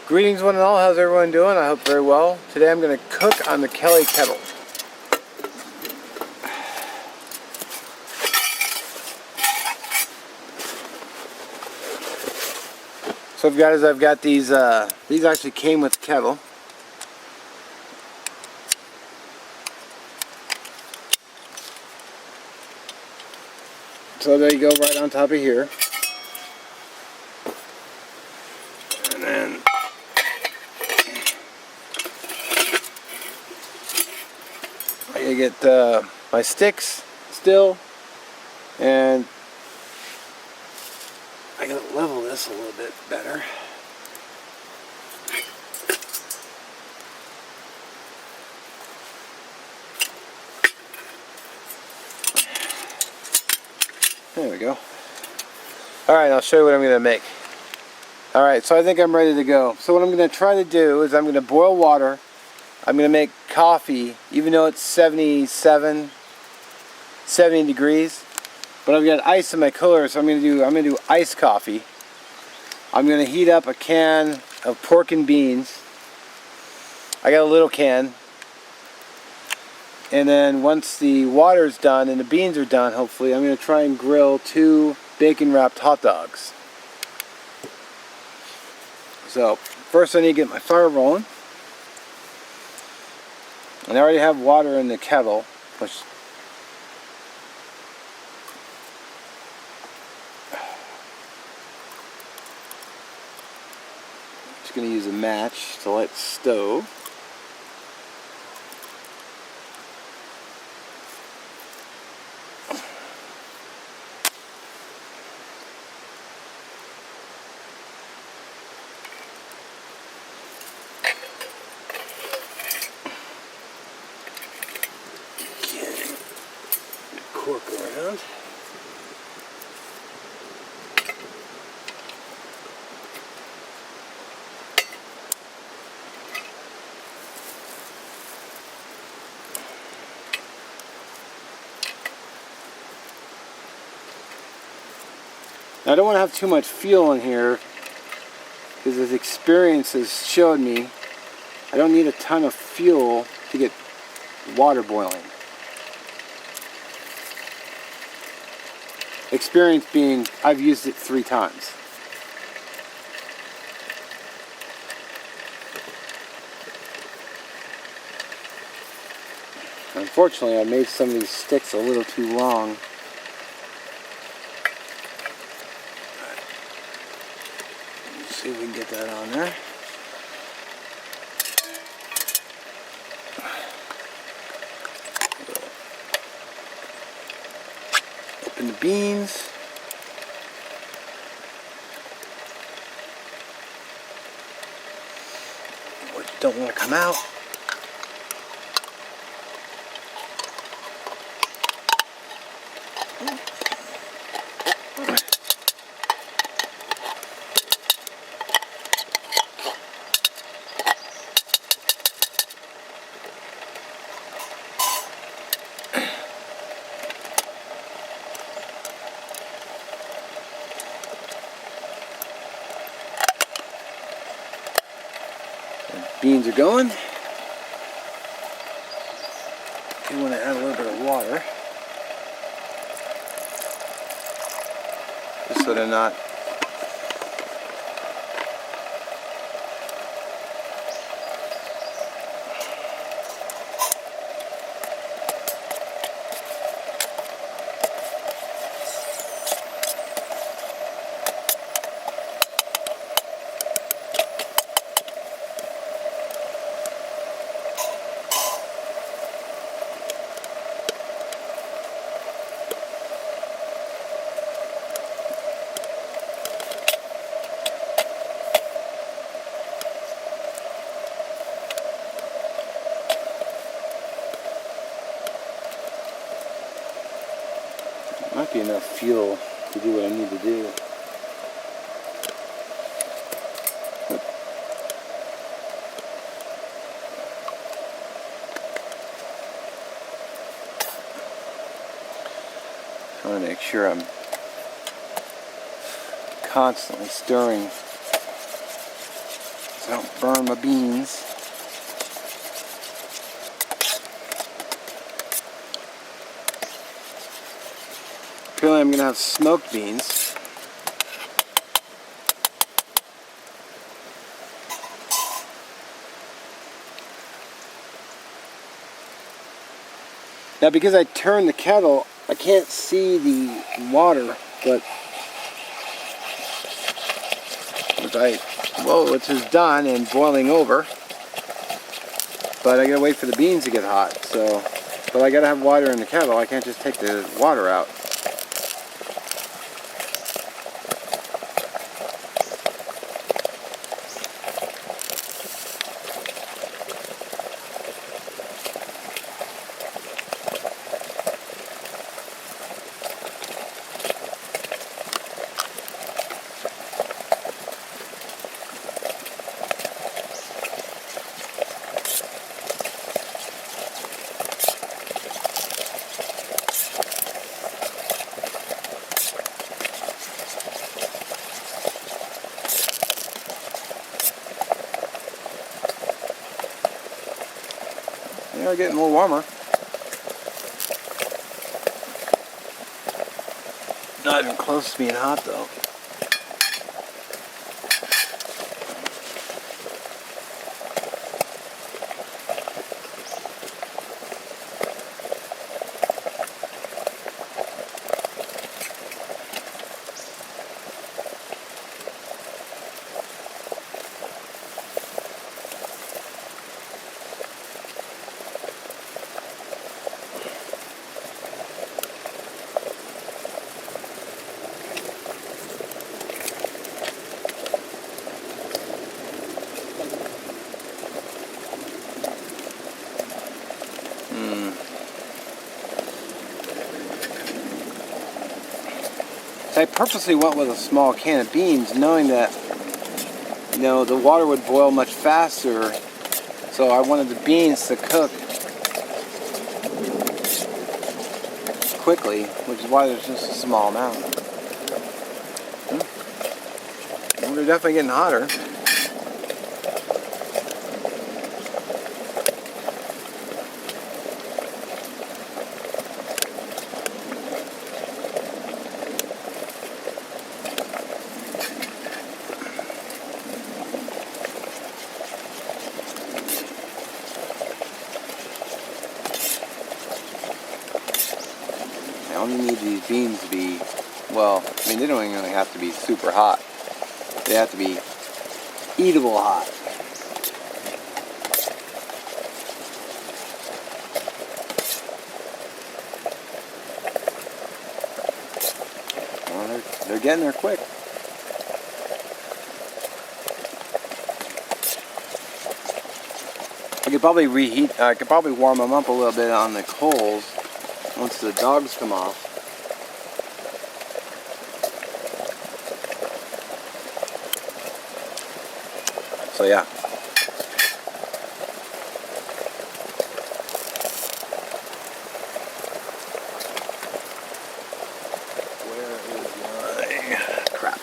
Greetings one and all, how's everyone doing? I hope very well. Today I'm going to cook on the Kettle. So I've got these actually came with Kettle. So there you go, right on top of here. And then I gotta get my sticks still, and I gotta level this a little bit better. There we go. Alright, I'll show you what I'm going to make. Alright, so I think I'm ready to go. So what I'm going to try to do is I'm going to boil water. I'm going to make coffee, even though it's 70 degrees. But I've got ice in my cooler, so I'm going to do iced coffee. I'm going to heat up a can of pork and beans. I got a little can. And then once the water's done and the beans are done, hopefully, I'm going to try and grill 2 bacon-wrapped hot dogs. So, first I need to get my fire rolling. And I already have water in the kettle, which I'm just going to use a match to light the stove. Cork around. Now, I don't want to have too much fuel in here because as experience has showed me, I don't need a ton of fuel to get water boiling. Experience being, I've used it 3 times. Unfortunately, I made some of these sticks a little too long. Let's see if we can get that on there. Open the beans. Which don't want to come out. Beans are going. You want to add a little bit of water, just so they're not might be enough fuel to do what I need to do. I want to make sure I'm constantly stirring so I don't burn my beans. Apparently I'm going to have smoked beans. Now because I turned the kettle, I can't see the water, but which is done and boiling over. But I gotta wait for the beans to get hot, so, but I gotta have water in the kettle. I can't just take the water out. They are getting a little warmer. Not even close to being hot though. So I purposely went with a small can of beans, knowing that, you know, the water would boil much faster. So I wanted the beans to cook quickly, which is why there's just a small amount. Well, they're definitely getting hotter. I only need these beans to be, well, I mean, they don't even have to be super hot. They have to be eatable hot. Well, they're getting there quick. I could probably reheat, I could probably warm them up a little bit on the coals once the dogs come off. So yeah. Where is my crap?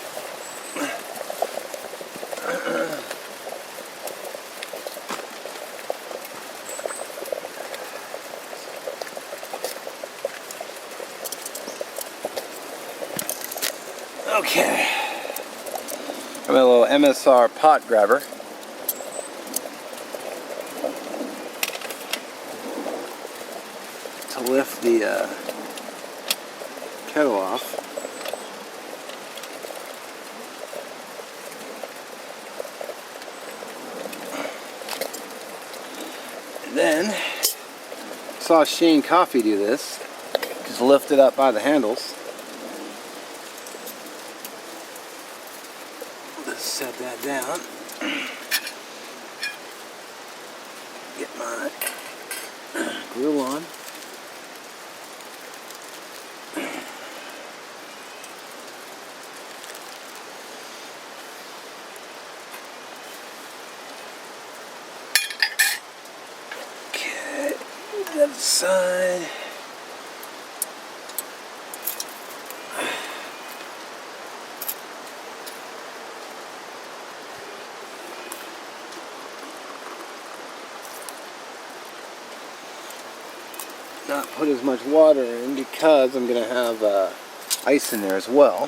Okay. I'm a little MSR pot grabber. To lift the kettle off. And then saw Shane Coffee do this. Just lift it up by the handles. Let's set that down. Get my grill on. Okay, the other side. not put as much water in because I'm going to have ice in there as well.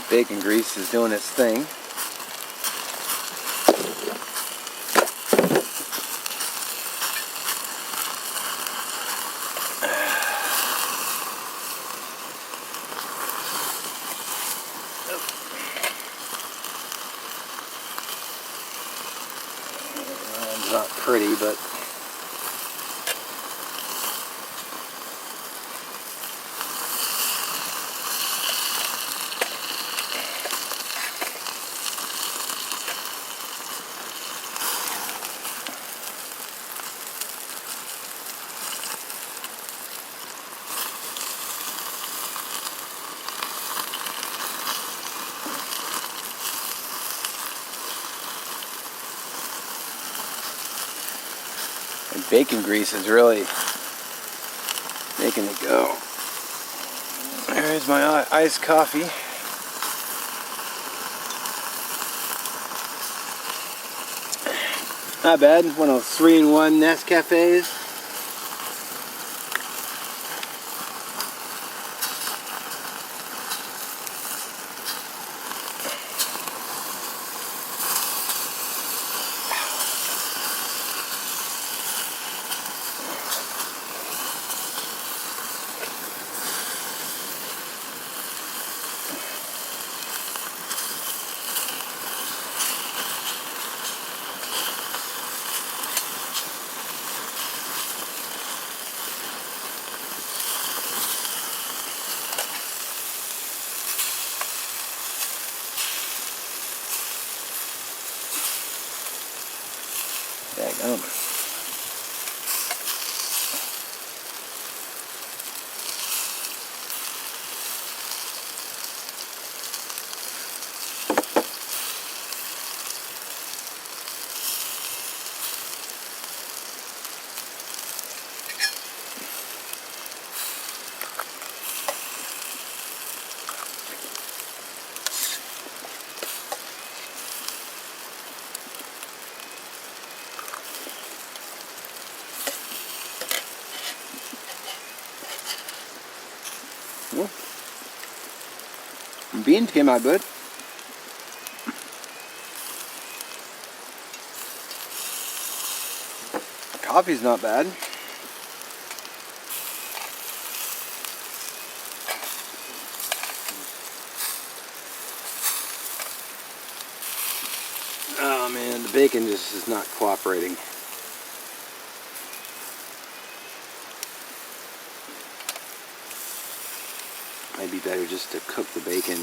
Bacon grease is doing its thing. It's not pretty, but and bacon grease is really making it go. There's my iced coffee. Not bad. One of those 3-in-1 Nescafes. Daggum. Well, beans came out good. Coffee's not bad. Oh man, the bacon just is not cooperating. Might be better just to cook the bacon.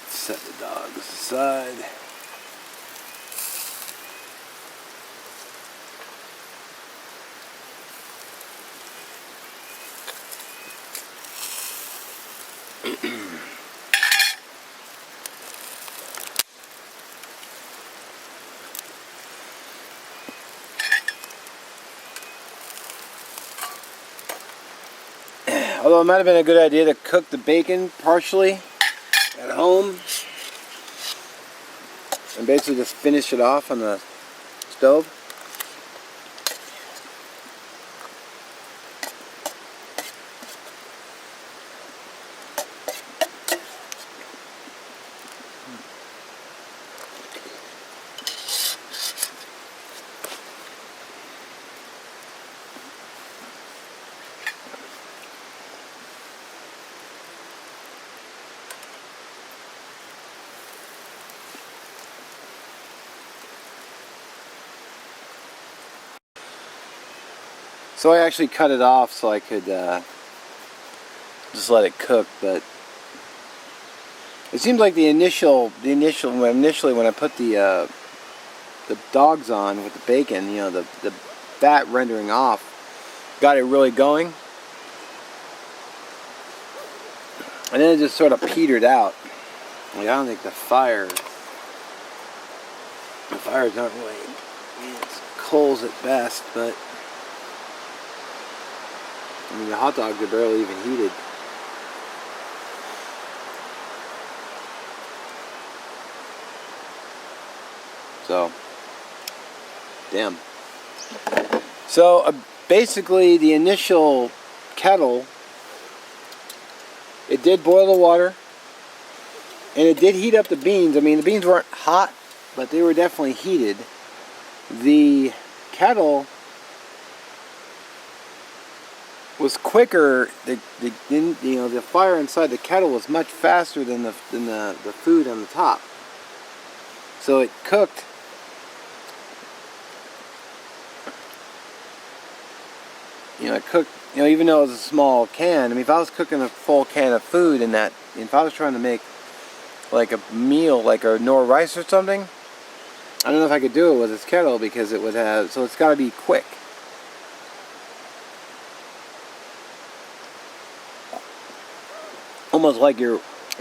Set the dogs aside. Although it might have been a good idea to cook the bacon partially at home and basically just finish it off on the stove. So I actually cut it off so I could just let it cook. But it seems like initially when I put the dogs on with the bacon, you know, the fat rendering off, got it really going. And then it just sort of petered out. Like, I don't think the fire's not really, I mean, it's coals at best, but I mean, the hot dogs are barely even heated. So, damn. So, basically, the initial kettle, it did boil the water, and it did heat up the beans. I mean, the beans weren't hot, but they were definitely heated. The kettle was quicker. The fire inside the kettle was much faster than the food on the top. So it cooked. You know, it cooked. You know, even though it was a small can. I mean, if I was cooking a full can of food in that, if I was trying to make like a meal, like a nor rice or something, I don't know if I could do it with this kettle because it would have. So it's got to be quick. Almost like your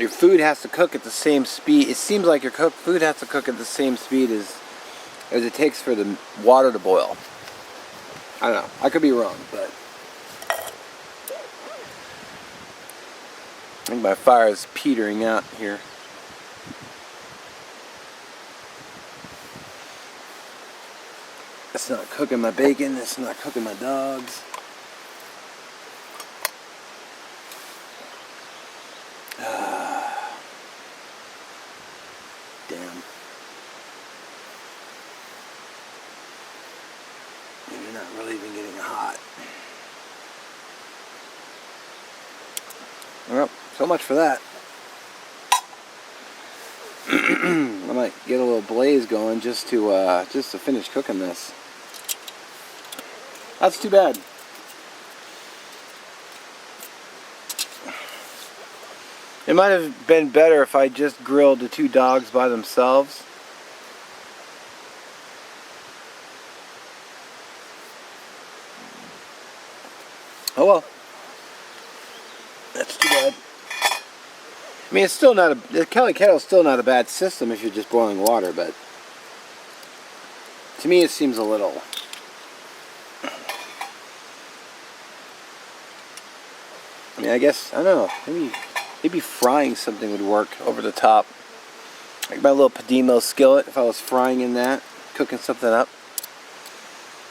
food has to cook at the same speed. It seems like your food has to cook at the same speed as it takes for the water to boil. I don't know. I could be wrong, but I think my fire is petering out here. It's not cooking my bacon. It's not cooking my dogs. Damn. Maybe not really even getting hot. Well, so much for that. I might get a little blaze going just to finish cooking this. That's too bad. It might have been better if I just grilled the two dogs by themselves. Oh well. That's too bad. I mean, it's still not the Kelly Kettle's still not a bad system if you're just boiling water, but to me it seems a little. I mean, I guess, I don't know, maybe frying something would work over the top. Like my little Podimo skillet, if I was frying in that, cooking something up,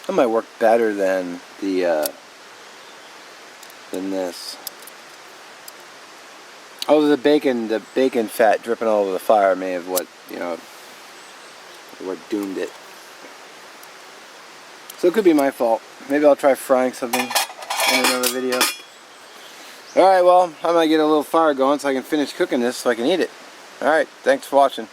that might work better than than this. Oh, the bacon fat dripping all over the fire may have what doomed it. So it could be my fault. Maybe I'll try frying something in another video. Alright, well, I might get a little fire going so I can finish cooking this so I can eat it. Alright, thanks for watching.